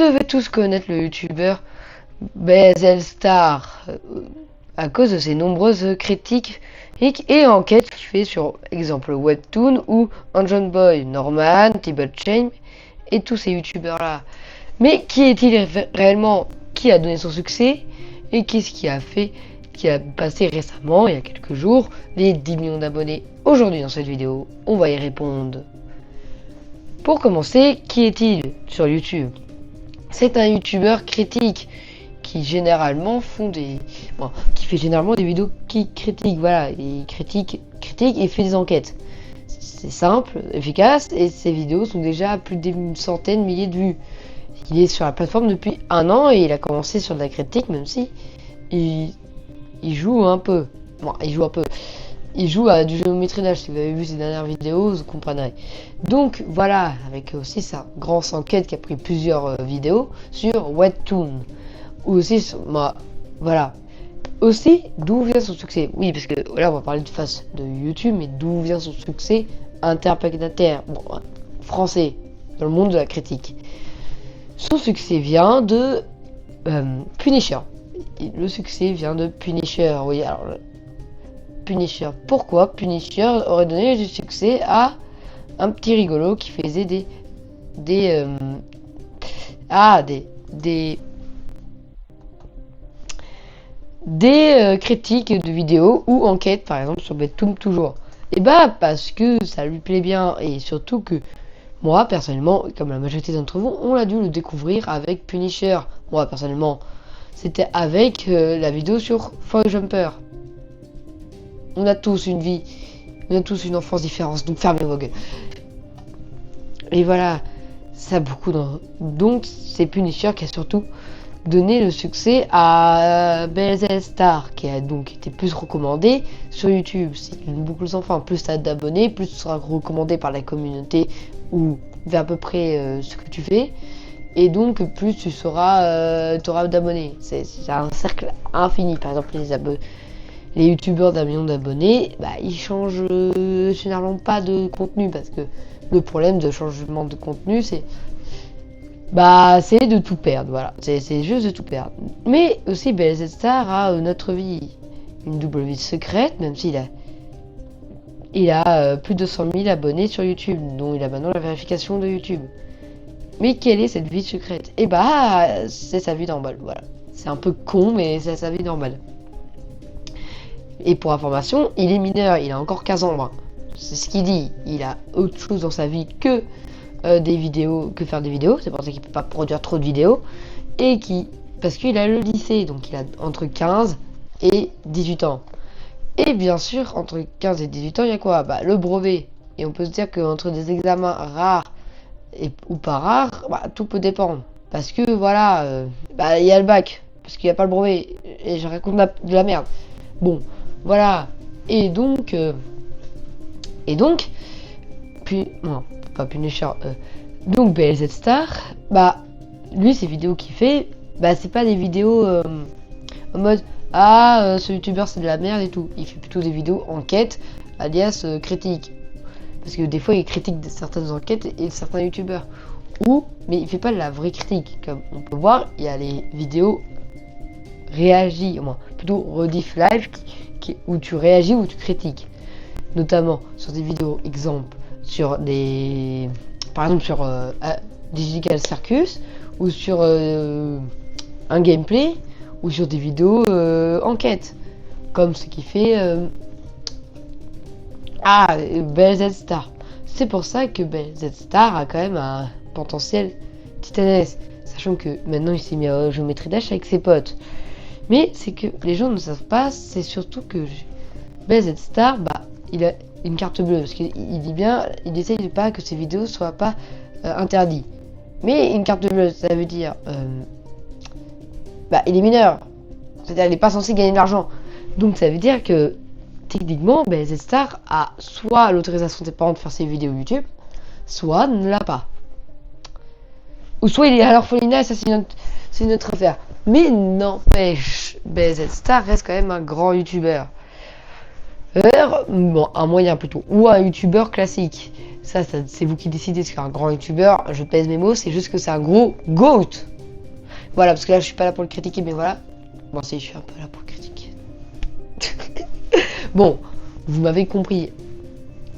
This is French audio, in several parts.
devez tous connaître le youtubeur Bezel-Star à cause de ses nombreuses critiques et enquêtes qu'il fait sur, exemple, Webtoon ou Engine Boy, Norman, T-Bot et tous ces youtubeurs là. Mais qui est-il réellement? Qui a donné son succès? Et qu'est-ce qui a passé récemment, il y a quelques jours, les 10 millions d'abonnés? Aujourd'hui dans cette vidéo, on va y répondre. Pour commencer, qui est-il sur YouTube? C'est un youtubeur critique qui généralement qui fait généralement des vidéos qui critiquent, voilà, il critique et fait des enquêtes. C'est simple, efficace, et ses vidéos sont déjà à plus d'une centaine, milliers de vues. Il est sur la plateforme depuis 1 an et il a commencé sur de la critique, même si il joue un peu. Bon, il joue à du géométrie d'âge. Si vous avez vu ses dernières vidéos, vous comprendrez. Donc voilà, avec aussi sa grosse enquête qui a pris plusieurs vidéos sur Webtoon. Ou aussi, voilà. Aussi, d'où vient son succès? Oui, parce que là, on va parler de face de YouTube, mais d'où vient son succès interplanétaire, français, dans le monde de la critique? Son succès vient de Punisher. Le succès vient de Punisher, oui, alors... Punisher. Pourquoi Punisher aurait donné du succès à un petit rigolo qui faisait des critiques de vidéos ou enquêtes, par exemple sur Webtoon toujours? Et parce que ça lui plaît bien, et surtout que moi personnellement, comme la majorité d'entre vous, on a dû le découvrir avec Punisher. Moi personnellement, c'était avec la vidéo sur Frog Jumper. On a tous une vie, on a tous une enfance différente, donc fermez vos gueules. Et voilà, ça a beaucoup Donc c'est Punisher qui a surtout donné le succès à Bezel-Star, qui a donc été plus recommandé sur YouTube. Si tu aimes beaucoup les enfants, plus tu as d'abonnés, plus tu seras recommandé par la communauté ou vers à peu près ce que tu fais. Et donc plus tu auras d'abonnés. C'est un cercle infini. Par exemple, les youtubeurs d'1 million d'abonnés, ils changent généralement pas de contenu, parce que le problème de changement de contenu, c'est de tout perdre, voilà, c'est juste de tout perdre. Mais aussi, Bezel-Star a une autre vie, une double vie secrète, même s'il a plus de 100 000 abonnés sur YouTube, dont il a maintenant la vérification de YouTube. Mais quelle est cette vie secrète? C'est sa vie normale, voilà. C'est un peu con, mais c'est sa vie normale. Et pour information, il est mineur, il a encore 15 ans. C'est ce qu'il dit. Il a autre chose dans sa vie que faire des vidéos. C'est pour ça qu'il peut pas produire trop de vidéos. Parce qu'il a le lycée, donc il a entre 15 et 18 ans. Et bien sûr, entre 15 et 18 ans, il y a quoi? Le brevet. Et on peut se dire qu'entre des examens rares ou pas rares, tout peut dépendre. Parce que voilà, il y a le bac, parce qu'il n'y a pas le brevet. Et je raconte de la merde. Bon. Voilà, et donc, pas Punisher, donc Bezel-Star, lui, ces vidéos qu'il fait, c'est pas des vidéos en mode, ce youtubeur c'est de la merde et tout. Il fait plutôt des vidéos enquêtes, alias critiques. Parce que des fois, il critique certaines enquêtes et certains youtubeurs. Mais il fait pas de la vraie critique. Comme on peut voir, il y a les vidéos réagis, plutôt rediff live, où tu réagis ou tu critiques, notamment sur des vidéos, exemple par exemple sur Digital Circus, ou sur un gameplay, ou sur des vidéos enquête, comme ce qui fait Bezel-Star. C'est pour ça que Bezel-Star a quand même un potentiel titanesque, sachant que maintenant il s'est mis à géométrie d'âge avec ses potes. Mais c'est que les gens ne savent pas, c'est surtout que Bezel-Star, il a une carte bleue, parce qu'il dit bien, il essaye de pas que ses vidéos soient pas interdites. Mais une carte bleue, ça veut dire, il est mineur, c'est-à-dire il n'est pas censé gagner de l'argent. Donc ça veut dire que techniquement, Bezel-Star a soit l'autorisation de ses parents de faire ses vidéos YouTube, soit ne l'a pas. Ou soit il est à l'orphelinat, ça c'est une autre affaire. Mais n'empêche, Bezel-Star reste quand même un grand youtubeur. Un moyen plutôt. Ou un youtubeur classique. Ça c'est vous qui décidez. C'est un grand youtubeur, je pèse mes mots, c'est juste que c'est un gros GOAT. Voilà, parce que là je suis pas là pour le critiquer, mais voilà. Bon si, je suis un peu là pour le critiquer. Bon, vous m'avez compris.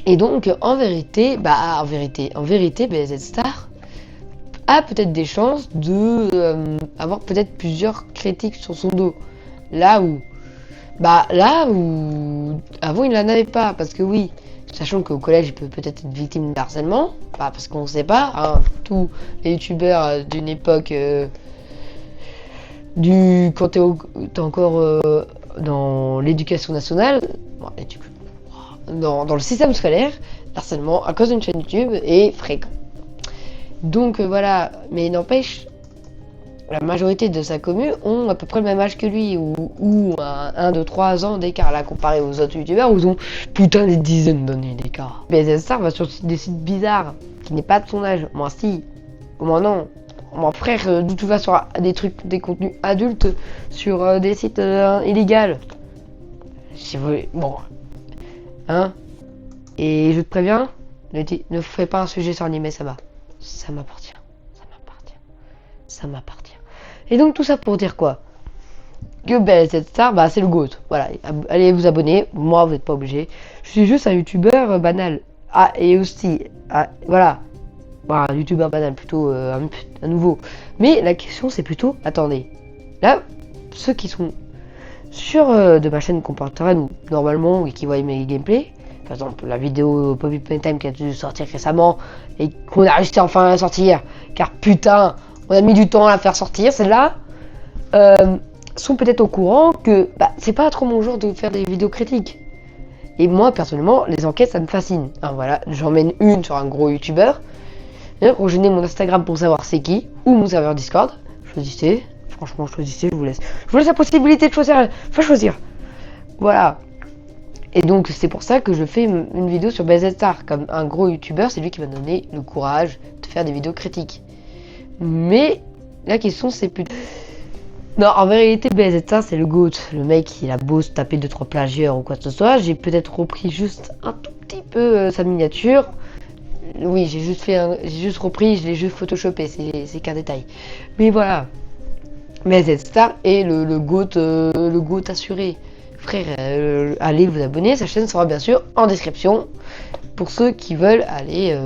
Et donc en vérité, BZ Star a peut-être des chances de avoir peut-être plusieurs critiques sur son dos. Là où avant il n'en avait pas, parce que oui, sachant qu'au collège il peut peut-être être victime d'harcèlement, parce qu'on ne sait pas, hein, tous les youtubeurs d'une époque quand t'es encore dans l'éducation nationale, dans le système scolaire, l'harcèlement à cause d'une chaîne YouTube est fréquent. Donc voilà, mais n'empêche, la majorité de sa commu ont à peu près le même âge que lui, ou 1, 2, 3 ans d'écart, là, comparé aux autres youtubeurs où ils ont putain des dizaines d'années d'écart. BZ Star va sur des sites bizarres, qui n'est pas de son âge. Moi si, moi non. Mon frère, d'où tu vas sur des contenus adultes sur des sites illégaux. Si vous voulez, bon. Hein. Et je te préviens, ne fais pas un sujet sur l'anime, ça va. Ça m'appartient. Ça m'appartient. Et donc tout ça pour dire quoi? Que BZ Star, c'est le GOAT. Voilà, allez vous abonner. Moi, vous n'êtes pas obligé. Je suis juste un youtubeur banal. Ah, et aussi, voilà. Un youtubeur banal, plutôt un nouveau. Mais la question, c'est plutôt, attendez. Là, ceux qui sont sur de ma chaîne contemporaine, ou normalement, et qui voient mes gameplays, par exemple, la vidéo Poppy Playtime qui a dû sortir récemment, et qu'on a réussi enfin à la sortir, car putain, on a mis du temps à la faire sortir, celle-là, sont peut-être au courant que c'est pas trop mon genre de faire des vidéos critiques. Et moi, personnellement, les enquêtes, ça me fascine. Alors voilà, j'en mène une sur un gros youtubeur. Rejoignez mon Instagram pour savoir c'est qui, ou mon serveur Discord. Choisissez, franchement, choisissez, je vous laisse la possibilité de choisir. Faut choisir. Voilà. Et donc, c'est pour ça que je fais une vidéo sur BZ Star. Comme un gros youtubeur, c'est lui qui m'a donné le courage de faire des vidéos critiques. Mais la question, c'est plutôt... Non, en vérité, BZ Star, c'est le GOAT. Le mec, il a beau se taper 2-3 plagieurs ou quoi que ce soit. J'ai peut-être repris juste un tout petit peu sa miniature. Oui, j'ai juste repris, je l'ai juste photoshopé, c'est qu'un détail. Mais voilà. BZ Star est le GOAT assuré. Frère, allez vous abonner, sa chaîne sera bien sûr en description pour ceux qui veulent aller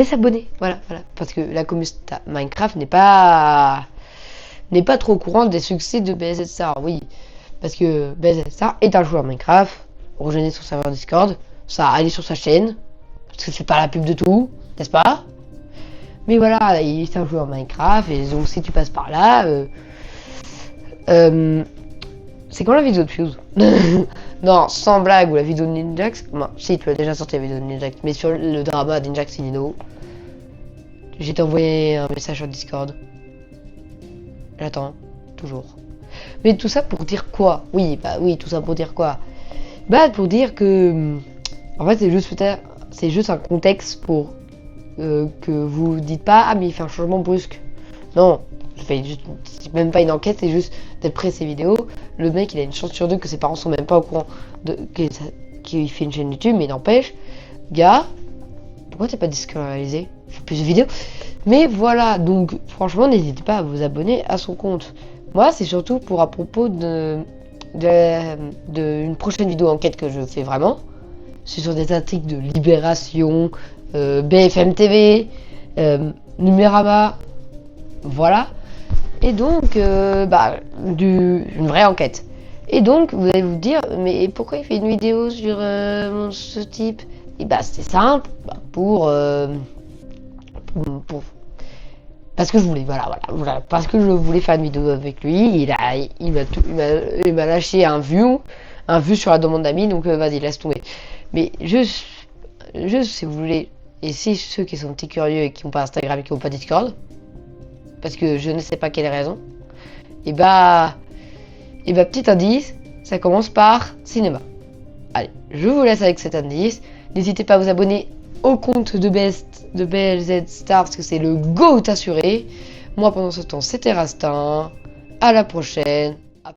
s'abonner. Voilà. Parce que la communauté Minecraft n'est pas trop au courant des succès de BZ Star. Oui, parce que BZ Star est un joueur Minecraft. Rejoignez son serveur Discord. Ça, allez sur sa chaîne. Parce que c'est pas la pub de tout, n'est-ce pas? Mais voilà, il est un joueur Minecraft. Et donc si tu passes par là... c'est quand la vidéo de Fuse? Non, sans blague, ou la vidéo de Ninjax. Non, si, tu as déjà sorti la vidéo de Ninjax. Mais sur le drama de Ninjax et Nino, j'ai t'envoyé un message sur Discord. J'attends, toujours. Mais tout ça pour dire quoi? Oui, tout ça pour dire quoi? Pour dire que... En fait, c'est juste un contexte pour que vous dites pas, mais il fait un changement brusque. Non, c'est même pas une enquête, c'est juste d'après ses vidéos, le mec il a une chance sur 2 que ses parents sont même pas au courant qu'il fait une chaîne YouTube, mais n'empêche, gars, pourquoi t'es pas déscolarisé? Fais plus de vidéos. Mais voilà, donc franchement, n'hésitez pas à vous abonner à son compte. Moi, c'est surtout pour à propos d'une prochaine vidéo enquête que je fais vraiment. C'est sur des articles de Libération, BFM TV, Numérama, voilà. Et donc, une vraie enquête. Et donc, vous allez vous dire, mais pourquoi il fait une vidéo sur ce type? Et c'est simple, parce que je voulais, voilà, parce que je voulais faire une vidéo avec lui. Il m'a lâché un view sur la demande d'amis, donc vas-y, laisse tomber. Mais juste si vous voulez, et si ceux qui sont petits curieux et qui n'ont pas Instagram et qui n'ont pas Discord, parce que je ne sais pas quelle raison, et petit indice, ça commence par cinéma. Allez, je vous laisse avec cet indice. N'hésitez pas à vous abonner au compte de BZ Star parce que c'est le GOAT assuré. Moi pendant ce temps c'était Rastin. À la prochaine.